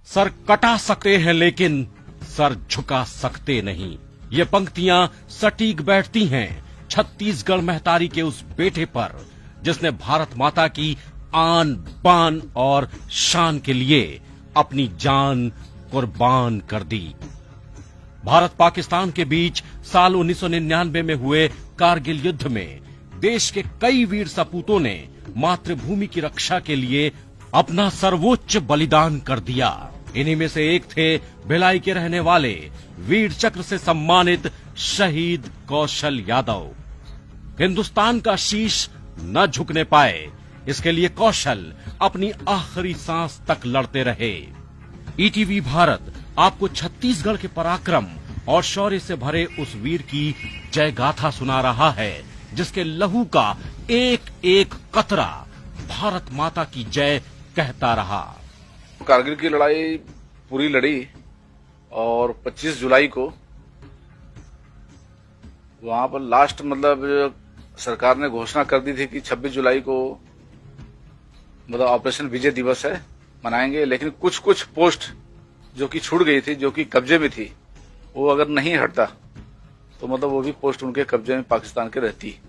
Sir कटा सकते हैं लेकिन सर झुका सकते नहीं। ये पंक्तियां सटीक बैठती हैं छत्तीसगढ़ महतारी के उस बेटे पर जिसने भारत माता की आन बान और शान के लिए अपनी जान कुर्बान कर दी। भारत पाकिस्तान के बीच साल 1999 में हुए कारगिल युद्ध में देश के कई वीर सपूतों ने मातृभूमि की रक्षा के लिए अपना सर्वोच्च बलिदान कर दिया। इन्हीं में से एक थे भिलाई के रहने वाले वीर चक्र से सम्मानित शहीद कौशल यादव। हिंदुस्तान का शीश न झुकने पाए, इसके लिए कौशल अपनी आखिरी सांस तक लड़ते रहे। ईटीवी भारत आपको छत्तीसगढ़ के पराक्रम और शौर्य से भरे उस वीर की जय गाथा सुना रहा है जिसके लहू का एक एक कतरा भारत माता की जय कहता रहा। कारगिल की लड़ाई पूरी लड़ी और 25 जुलाई को वहां पर लास्ट मतलब सरकार ने घोषणा कर दी थी कि 26 जुलाई को मतलब ऑपरेशन विजय दिवस है मनाएंगे, लेकिन कुछ कुछ पोस्ट जो कि छूट गई थी, जो कि कब्जे में थी, वो अगर नहीं हटता तो मतलब वो भी पोस्ट उनके कब्जे में पाकिस्तान के रहती।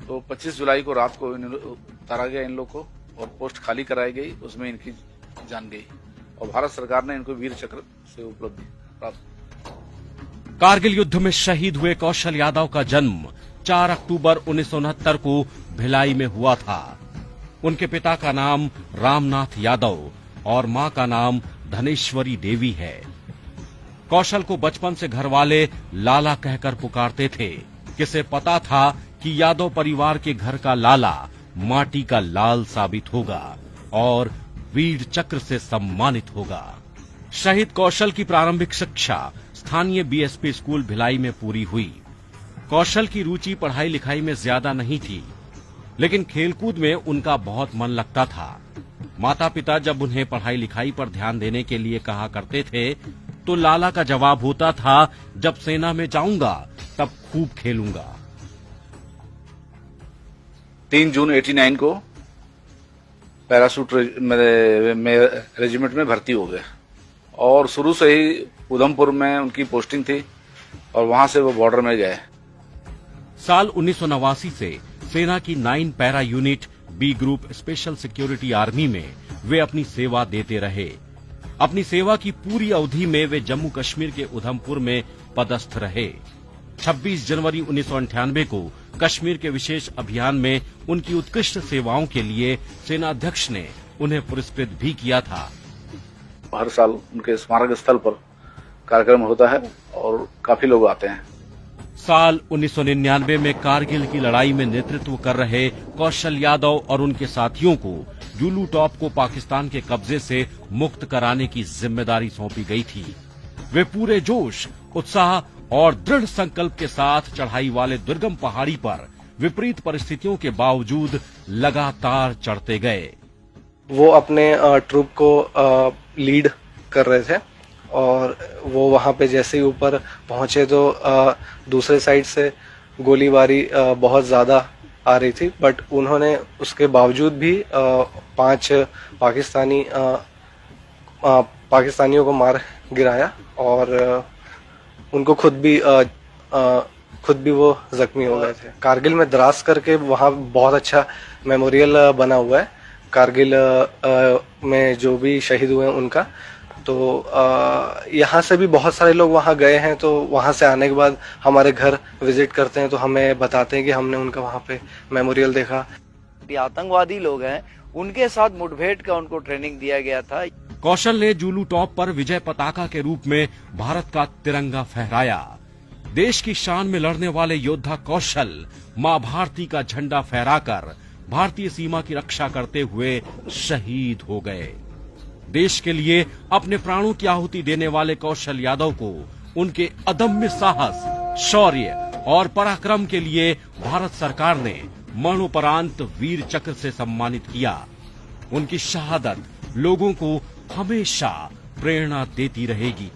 तो 25 जुलाई को रात को उतारा गया इन लोग को और पोस्ट खाली कराई गई, उसमें इनकी जान गई और भारत सरकार ने इनको वीर चक्र से उपलब्धि प्राप्त। कारगिल युद्ध में शहीद हुए कौशल यादव का जन्म 4 अक्टूबर 1969 को भिलाई में हुआ था। उनके पिता का नाम रामनाथ यादव और मां का नाम धनेश्वरी देवी है। कौशल को बचपन से घरवाले लाला कहकर पुकारते थे। किसे पता था कि यादव परिवार के घर का लाला माटी का लाल साबित होगा और वीर चक्र से सम्मानित होगा। शहीद कौशल की प्रारंभिक शिक्षा स्थानीय बीएसपी स्कूल भिलाई में पूरी हुई। कौशल की रुचि पढ़ाई लिखाई में ज्यादा नहीं थी, लेकिन खेलकूद में उनका बहुत मन लगता था। माता पिता जब उन्हें पढ़ाई लिखाई पर ध्यान देने के लिए कहा करते थे तो लाला का जवाब होता था, जब सेना में जाऊंगा तब खूब खेलूंगा। 3 जून 89 को पैराशूट रेजिमेंट में भर्ती हो गए और शुरू से ही उधमपुर में उनकी पोस्टिंग थी और वहां से वो बॉर्डर में गए। साल 1989 से सेना की 9 para unit B group special security army में वे अपनी सेवा देते रहे। अपनी सेवा की पूरी अवधि में वे जम्मू कश्मीर के उधमपुर में पदस्थ रहे। 26 जनवरी 1998 को कश्मीर के विशेष अभियान में उनकी उत्कृष्ट सेवाओं के लिए सेनाध्यक्ष ने उन्हें पुरस्कृत भी किया था। हर साल उनके स्मारक स्थल पर कार्यक्रम होता है और काफी लोग आते हैं। साल 1999 में कारगिल की लड़ाई में नेतृत्व कर रहे कौशल यादव और उनके साथियों को जुलू टॉप को पाकिस्तान के कब्जे से मुक्त कराने की जिम्मेदारी सौंपी गई थी। वे पूरे जोश, उत्साह और दृढ़ संकल्प के साथ चढ़ाई वाले दुर्गम पहाड़ी पर विपरीत परिस्थितियों के बावजूद लगातार चढ़ते गए। वो अपने ट्रूप को लीड कर रहे थे और वो वहां पे जैसे ही ऊपर पहुंचे तो दूसरे साइड से गोलीबारी बहुत ज्यादा आ रही थी, बट उन्होंने उसके बावजूद भी 5 पाकिस्तानियों को मार गिराया और उनको खुद भी वो जख्मी हो गए थे। कारगिल में द्रास करके वहाँ बहुत अच्छा मेमोरियल बना हुआ है कारगिल में जो भी शहीद हुए हैं उनका। तो यहाँ से भी बहुत सारे लोग वहाँ गए हैं, तो वहाँ से आने के बाद हमारे घर विजिट करते हैं तो हमें बताते हैं कि हमने उनका वहाँ पे मेमोरियल देखा। आतंकवादी लोग हैं, उनके साथ मुठभेड़ का उनको ट्रेनिंग दिया गया था। कौशल ने जुलू टॉप पर विजय पताका के रूप में भारत का तिरंगा फहराया। देश की शान में लड़ने वाले योद्धा कौशल मां भारती का झंडा फहराकर भारतीय सीमा की रक्षा करते हुए शहीद हो गए। देश के लिए अपने प्राणों की आहुति देने वाले कौशल यादव को उनके अदम्य साहस, शौर्य और पराक्रम के लिए भारत सरकार ने मरणोपरांत वीर चक्र से सम्मानित किया। उनकी शहादत लोगों को हमेशा प्रेरणा देती रहेगी।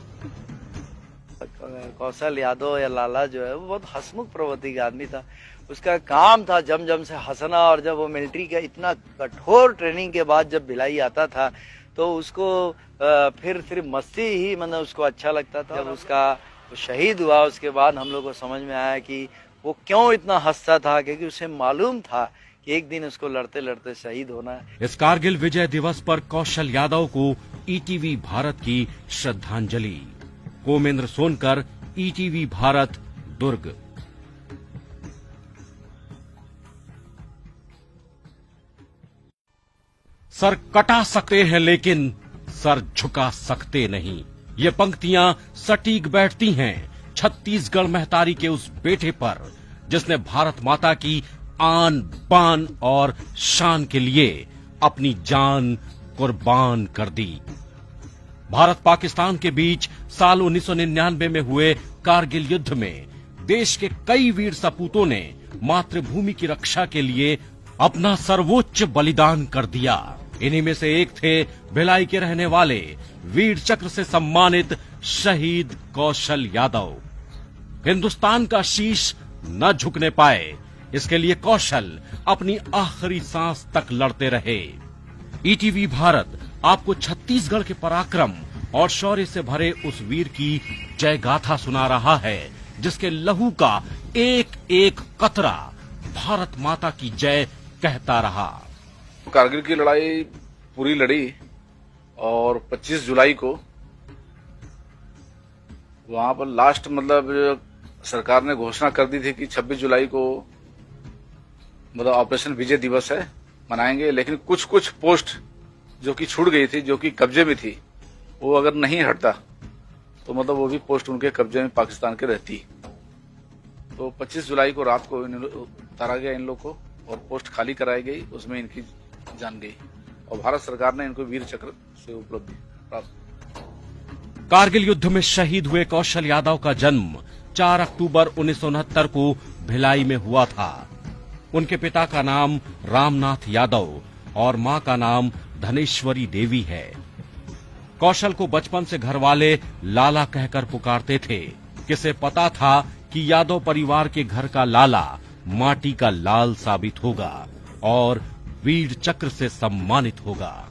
कौशल यादव या लाला जो है वो बहुत हंसमुख प्रवृत्ति का आदमी था। उसका काम था जम से हंसना, और जब वो मिलिट्री का इतना कठोर ट्रेनिंग के बाद जब भिलाई आता था तो उसको फिर सिर्फ मस्ती ही मतलब उसको अच्छा लगता था। जब उसका शहीद हुआ उसके बाद हम लोग को समझ में आया कि वो क्यों इतना हंसता था, क्योंकि उसे मालूम था कि एक दिन उसको लड़ते लड़ते शहीद होना है। इस कारगिल विजय दिवस पर कौशल यादव को ईटीवी भारत की श्रद्धांजलि। कोमेंद्र सोनकर, ईटीवी भारत, दुर्ग। सर कटा सकते हैं लेकिन सर झुका सकते नहीं। ये पंक्तियां सटीक बैठती हैं छत्तीसगढ़ महतारी के उस बेटे पर जिसने भारत माता की आन बान और शान के लिए अपनी जान कुर्बान कर दी। भारत पाकिस्तान के बीच साल 1999 में हुए कारगिल युद्ध में देश के कई वीर सपूतों ने मातृभूमि की रक्षा के लिए अपना सर्वोच्च बलिदान कर दिया। इन्हीं में से एक थे भिलाई के रहने वाले वीर चक्र से सम्मानित शहीद कौशल यादव। हिंदुस्तान का शीश न झुकने पाए, इसके लिए कौशल अपनी आखिरी सांस तक लड़ते रहे। ईटीवी भारत आपको छत्तीसगढ़ के पराक्रम और शौर्य से भरे उस वीर की जय गाथा सुना रहा है जिसके लहू का एक एक कतरा भारत माता की जय कहता रहा। कारगिल की लड़ाई पूरी लड़ी और 25 जुलाई को वहां पर लास्ट मतलब सरकार ने घोषणा कर दी थी कि 26 जुलाई को मतलब ऑपरेशन विजय दिवस है, मनाएंगे। लेकिन कुछ कुछ पोस्ट जो कि छूट गई थी, जो कि कब्जे में थी, वो अगर नहीं हटता तो मतलब वो भी पोस्ट उनके कब्जे में पाकिस्तान के रहती। तो 25 जुलाई को रात को उतारा गया इन लोग को और पोस्ट खाली कराई गई, उसमें इनकी जान गई और भारत सरकार ने इनको वीर चक्र से उपलब्धि प्राप्त। कारगिल युद्ध में शहीद हुए कौशल यादव का जन्म 4 अक्टूबर 1969 को भिलाई में हुआ था। उनके पिता का नाम रामनाथ यादव और मां का नाम धनेश्वरी देवी है। कौशल को बचपन से घर वाले लाला कहकर पुकारते थे। किसे पता था कि यादव परिवार के घर का लाला माटी का लाल साबित होगा और वीर चक्र से सम्मानित होगा।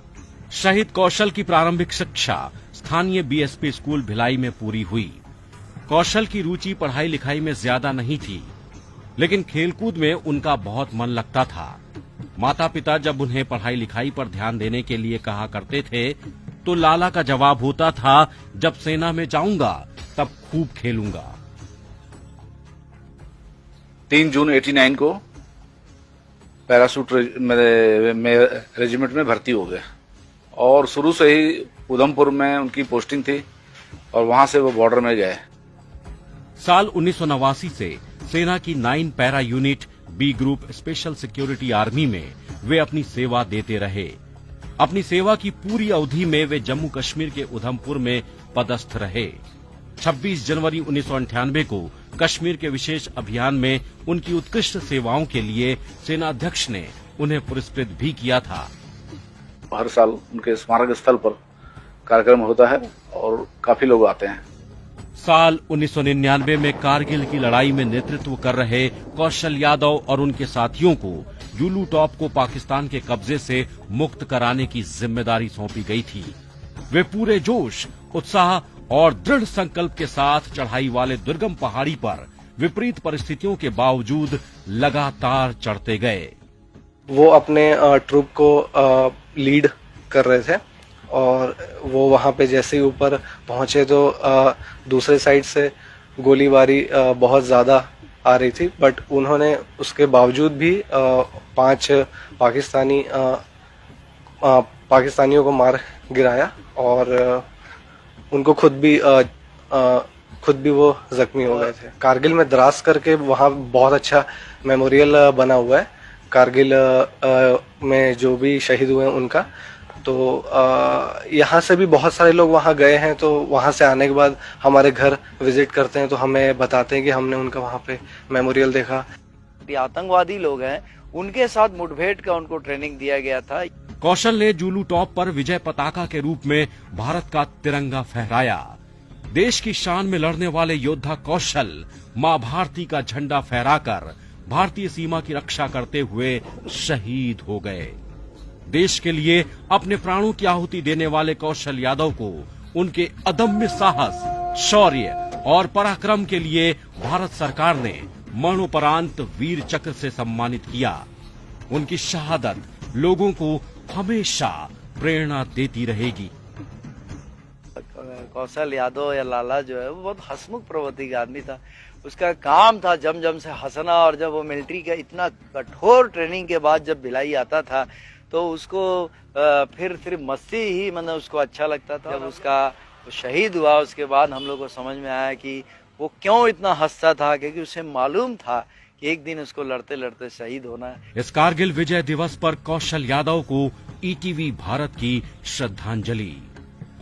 शहीद कौशल की प्रारंभिक शिक्षा स्थानीय बीएसपी स्कूल भिलाई में पूरी हुई। कौशल की रुचि पढ़ाई लिखाई में ज्यादा नहीं थी, लेकिन खेलकूद में उनका बहुत मन लगता था। माता पिता जब उन्हें पढ़ाई लिखाई पर ध्यान देने के लिए कहा करते थे तो लाला का जवाब होता था, जब सेना में जाऊंगा तब खूब खेलूंगा। 3 जून 89 को पैराशूट रेजिमेंट में भर्ती हो गए और शुरू से ही उधमपुर में उनकी पोस्टिंग थी और वहां से वो बॉर्डर में गए। साल 1989 से सेना की 9 para unit B group special security army में वे अपनी सेवा देते रहे। अपनी सेवा की पूरी अवधि में वे जम्मू कश्मीर के उधमपुर में पदस्थ रहे। 26 जनवरी 1998 को कश्मीर के विशेष अभियान में उनकी उत्कृष्ट सेवाओं के लिए सेनाध्यक्ष ने उन्हें पुरस्कृत भी किया था। हर साल उनके स्मारक स्थल पर कार्यक्रम होता है और काफी लोग आते हैं। साल 1999 में कारगिल की लड़ाई में नेतृत्व कर रहे कौशल यादव और उनके साथियों को जुलू टॉप को पाकिस्तान के कब्जे से मुक्त कराने की जिम्मेदारी सौंपी गई थी। वे पूरे जोश, उत्साह और दृढ़ संकल्प के साथ चढ़ाई वाले दुर्गम पहाड़ी पर विपरीत परिस्थितियों के बावजूद लगातार चढ़ते गए। वो अपने ट्रूप को लीड कर रहे थे और वो वहां पे जैसे ही ऊपर पहुंचे तो दूसरे साइड से गोलीबारी बहुत ज्यादा आ रही थी, बट उन्होंने उसके बावजूद भी 5 पाकिस्तानियों को मार गिराया और उनको खुद भी वो जख्मी हो गए थे। कारगिल में द्रास करके वहाँ बहुत अच्छा मेमोरियल बना हुआ है कारगिल में जो भी शहीद हुए हैं उनका। तो यहाँ से भी बहुत सारे लोग वहाँ गए हैं, तो वहाँ से आने के बाद हमारे घर विजिट करते हैं तो हमें बताते हैं कि हमने उनका वहाँ पे मेमोरियल देखा। आतंकवादी लोग हैं, उनके साथ मुठभेड़ का उनको ट्रेनिंग दिया गया था। कौशल ने जुलू टॉप पर विजय पताका के रूप में भारत का तिरंगा फहराया। देश की शान में लड़ने वाले योद्धा कौशल मां भारती का झंडा फहराकर भारतीय सीमा की रक्षा करते हुए शहीद हो गए। देश के लिए अपने प्राणों की आहुति देने वाले कौशल यादव को उनके अदम्य साहस, शौर्य और पराक्रम के लिए भारत सरकार ने मरणोपरांत वीर चक्र से सम्मानित किया। उनकी शहादत लोगों को हमेशा प्रेरणा देती रहेगी। कौशल यादव या लाला जो है वो बहुत हंसमुख प्रवृत्ति का आदमी था। उसका काम था जम जम से हंसना, और जब वो मिलिट्री का इतना कठोर ट्रेनिंग के बाद जब भिलाई आता था तो उसको फिर सिर्फ मस्ती ही मतलब उसको अच्छा लगता था। जब उसका शहीद हुआ उसके बाद हम लोग को समझ में आया कि वो क्यों इतना हंसता था, क्योंकि उसे मालूम था कि एक दिन उसको लड़ते लड़ते शहीद होना है। इस कारगिल विजय दिवस पर कौशल यादव को ईटीवी भारत की श्रद्धांजलि।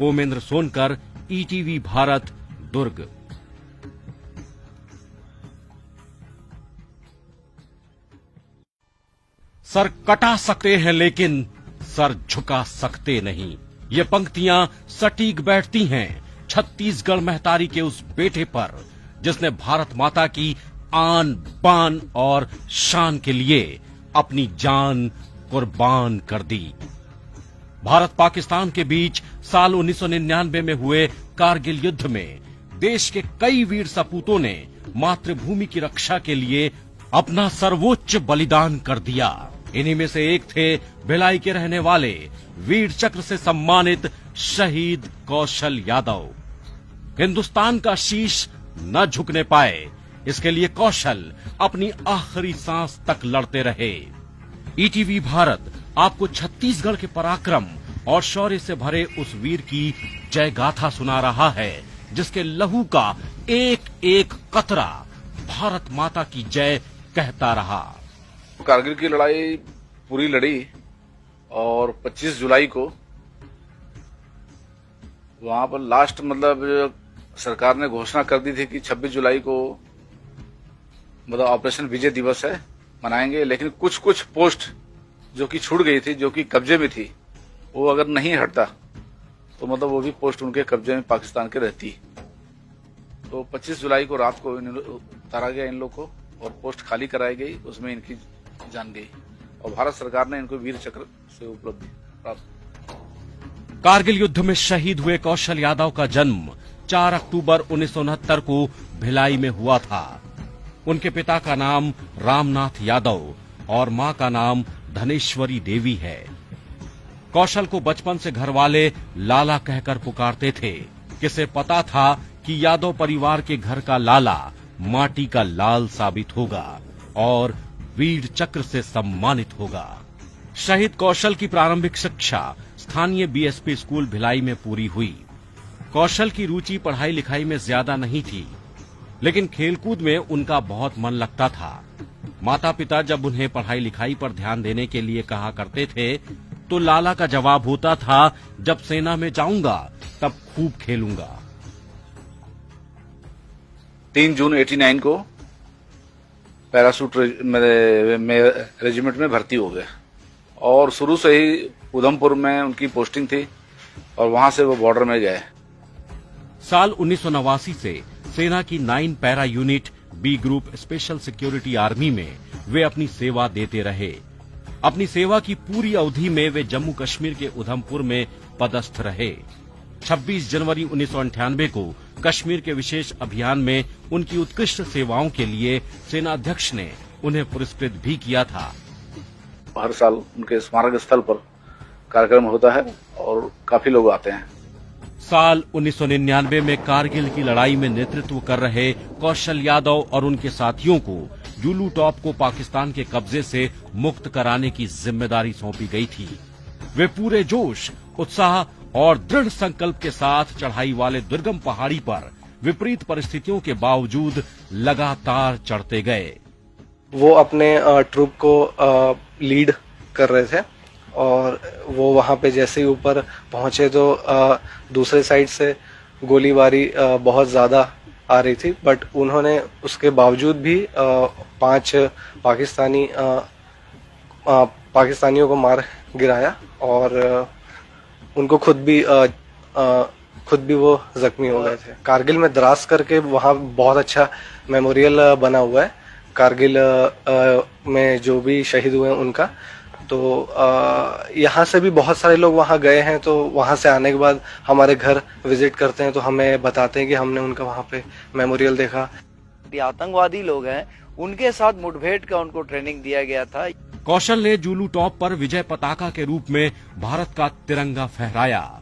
ओमेंद्र सोनकर, ईटीवी भारत, दुर्ग। सर कटा सकते हैं लेकिन सर झुका सकते नहीं। ये पंक्तियां सटीक बैठती हैं छत्तीसगढ़ महतारी के उस बेटे पर जिसने भारत माता की आन बान और शान के लिए अपनी जान कुर्बान कर दी। भारत पाकिस्तान के बीच साल 1999 में हुए कारगिल युद्ध में देश के कई वीर सपूतों ने मातृभूमि की रक्षा के लिए अपना सर्वोच्च बलिदान कर दिया। इन्हीं में से एक थे भिलाई के रहने वाले वीर चक्र से सम्मानित शहीद कौशल यादव। हिंदुस्तान का शीश न झुकने पाए, इसके लिए कौशल अपनी आखिरी सांस तक लड़ते रहे। ईटीवी भारत आपको छत्तीसगढ़ के पराक्रम और शौर्य से भरे उस वीर की जय गाथा सुना रहा है जिसके लहू का एक एक कतरा भारत माता की जय कहता रहा। कारगिल की लड़ाई पूरी लड़ी और 25 जुलाई को वहां पर लास्ट मतलब सरकार ने घोषणा कर दी थी कि 26 जुलाई को मतलब ऑपरेशन विजय दिवस है, मनाएंगे। लेकिन कुछ कुछ पोस्ट जो कि छूट गई थी, जो कि कब्जे में थी, वो अगर नहीं हटता तो मतलब वो भी पोस्ट उनके कब्जे में पाकिस्तान के रहती। तो 25 जुलाई को रात को उतारा गया इन लोग को और पोस्ट खाली कराई गई, उसमें इनकी जान गई और भारत सरकार ने इनको वीर चक्र से उपलब्धि प्राप्त। कारगिल युद्ध में शहीद हुए कौशल यादव का जन्म 4 अक्टूबर 1969 को भिलाई में हुआ था। उनके पिता का नाम रामनाथ यादव और मां का नाम धनेश्वरी देवी है। कौशल को बचपन से घर वाले लाला कहकर पुकारते थे। किसे पता था कि यादव परिवार के घर का लाला माटी का लाल साबित होगा और वीर चक्र से सम्मानित होगा। शहीद कौशल की प्रारंभिक शिक्षा स्थानीय बीएसपी स्कूल भिलाई में पूरी हुई। कौशल की रुचि पढ़ाई लिखाई में ज्यादा नहीं थी, लेकिन खेलकूद में उनका बहुत मन लगता था। माता पिता जब उन्हें पढ़ाई लिखाई पर ध्यान देने के लिए कहा करते थे तो लाला का जवाब होता था, जब सेना में जाऊंगा तब खूब खेलूंगा। 3 जून 89 को पैरासूट रेजिमेंट में भर्ती हो गए और शुरू से ही उधमपुर में उनकी पोस्टिंग थी और वहां से वो बॉर्डर में गए। साल 1989 से सेना की 9 para unit B group special security army में वे अपनी सेवा देते रहे। अपनी सेवा की पूरी अवधि में वे जम्मू कश्मीर के उधमपुर में पदस्थ रहे। 26 जनवरी 1998 को कश्मीर के विशेष अभियान में उनकी उत्कृष्ट सेवाओं के लिए सेनाध्यक्ष ने उन्हें पुरस्कृत भी किया था। हर साल उनके स्मारक स्थल पर कार्यक्रम होता है और काफी लोग आते हैं। साल 1999 में कारगिल की लड़ाई में नेतृत्व कर रहे कौशल यादव और उनके साथियों को जुलू टॉप को पाकिस्तान के कब्जे से मुक्त कराने की जिम्मेदारी सौंपी गई थी। वे पूरे जोश, उत्साह और दृढ़ संकल्प के साथ चढ़ाई वाले दुर्गम पहाड़ी पर विपरीत परिस्थितियों के बावजूद लगातार चढ़ते गए। वो अपने ट्रूप को लीड कर रहे थे और वो वहां पे जैसे ही ऊपर पहुंचे तो दूसरे साइड से गोलीबारी बहुत ज्यादा आ रही थी, बट उन्होंने उसके बावजूद भी 5 पाकिस्तानियों को मार गिराया और उनको खुद भी वो जख्मी हो गए थे। कारगिल में द्रास करके वहाँ बहुत अच्छा मेमोरियल बना हुआ है। कारगिल में जो भी शहीद हुए हैं उनका तो यहाँ से भी बहुत सारे लोग वहाँ गए हैं, तो वहाँ से आने के बाद हमारे घर विजिट करते हैं, तो हमें बताते हैं कि हमने उनका वहाँ पे मेमोरियल देखा। ये आतंकवादी लोग हैं, उनके साथ मुठभेड़ का उनको ट्रेनिंग दिया गया था। कौशल ने जुलू टॉप पर विजय पताका के रूप में भारत का तिरंगा फहराया।